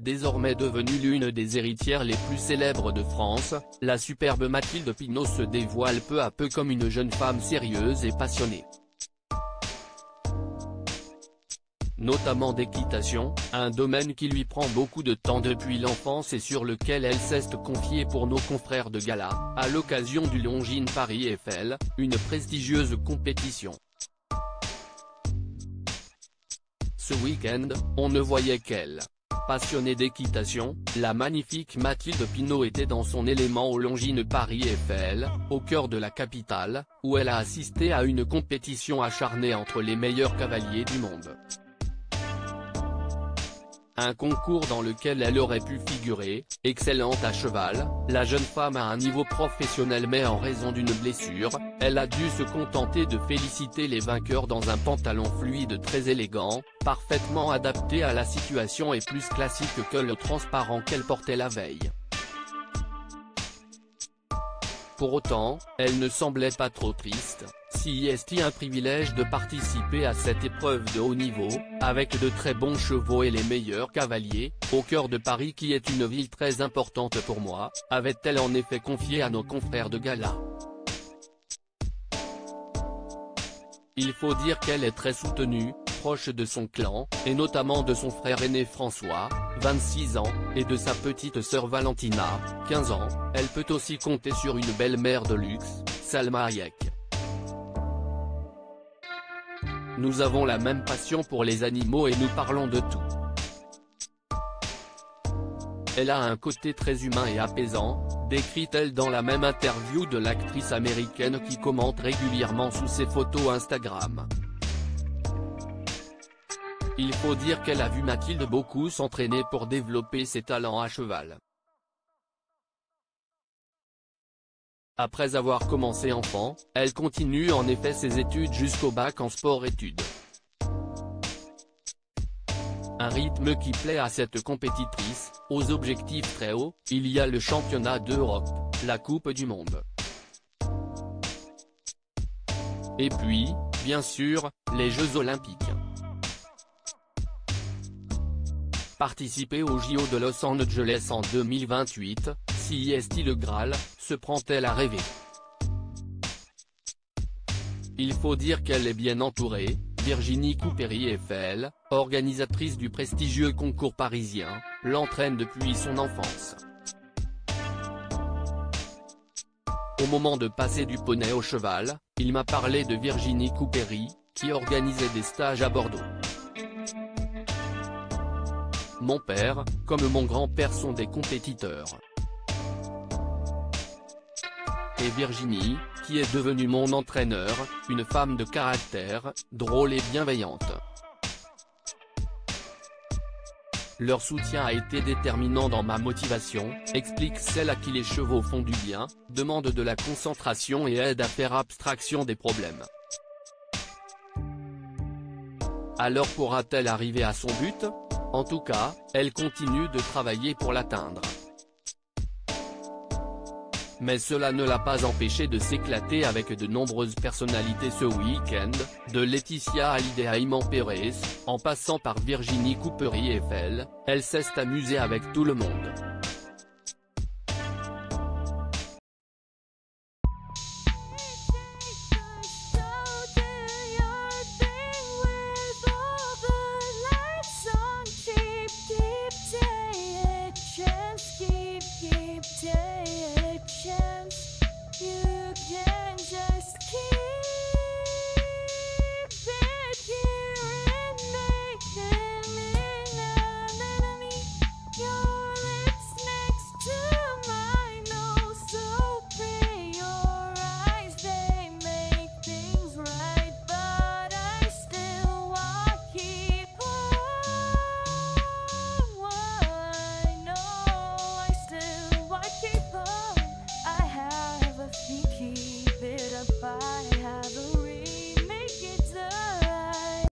Désormais devenue l'une des héritières les plus célèbres de France, la superbe Mathilde Pinot se dévoile peu à peu comme une jeune femme sérieuse et passionnée. Notamment d'équitation, un domaine qui lui prend beaucoup de temps depuis l'enfance et sur lequel elle s'est confiée pour nos confrères de gala, à l'occasion du Longines Paris Eiffel, une prestigieuse compétition. Ce week-end, on ne voyait qu'elle. Passionnée d'équitation, la magnifique Mathilde Pinot était dans son élément au Longines Paris Eiffel, au cœur de la capitale, où elle a assisté à une compétition acharnée entre les meilleurs cavaliers du monde. Un concours dans lequel elle aurait pu figurer, excellente à cheval, la jeune femme a un niveau professionnel mais en raison d'une blessure, elle a dû se contenter de féliciter les vainqueurs dans un pantalon fluide très élégant, parfaitement adapté à la situation et plus classique que le transparent qu'elle portait la veille. Pour autant, elle ne semblait pas trop triste, si est un privilège de participer à cette épreuve de haut niveau, avec de très bons chevaux et les meilleurs cavaliers, au cœur de Paris qui est une ville très importante pour moi, avait-elle en effet confié à nos confrères de gala. Il faut dire qu'elle est très soutenue, proche de son clan, et notamment de son frère aîné François, 26 ans, et de sa petite sœur Valentina, 15 ans, elle peut aussi compter sur une belle-mère de luxe, Salma Hayek. Nous avons la même passion pour les animaux et nous parlons de tout. Elle a un côté très humain et apaisant, décrit-elle dans la même interview de l'actrice américaine qui commente régulièrement sous ses photos Instagram. Il faut dire qu'elle a vu Mathilde beaucoup s'entraîner pour développer ses talents à cheval. Après avoir commencé enfant, elle continue en effet ses études jusqu'au bac en sport-études. Un rythme qui plaît à cette compétitrice, aux objectifs très hauts, il y a le championnat d'Europe, la Coupe du Monde. Et puis, bien sûr, les Jeux Olympiques. Participer aux JO de Los Angeles en 2028, si est le Graal, se prend-elle à rêver? Il faut dire qu'elle est bien entourée, Virginie Coupéry-Eiffel, organisatrice du prestigieux concours parisien, l'entraîne depuis son enfance. Au moment de passer du poney au cheval, il m'a parlé de Virginie Coupéry, qui organisait des stages à Bordeaux. Mon père, comme mon grand-père sont des compétiteurs. Et Virginie, qui est devenue mon entraîneur, une femme de caractère, drôle et bienveillante. Leur soutien a été déterminant dans ma motivation, explique celle à qui les chevaux font du bien, demande de la concentration et aide à faire abstraction des problèmes. Alors pourra-t-elle arriver à son but? En tout cas, elle continue de travailler pour l'atteindre. Mais cela ne l'a pas empêché de s'éclater avec de nombreuses personnalités ce week-end, de Laetitia Hallyday à Ayman Pérez, en passant par Virginie Coupéry-Eiffel, elle s'est amusée avec tout le monde.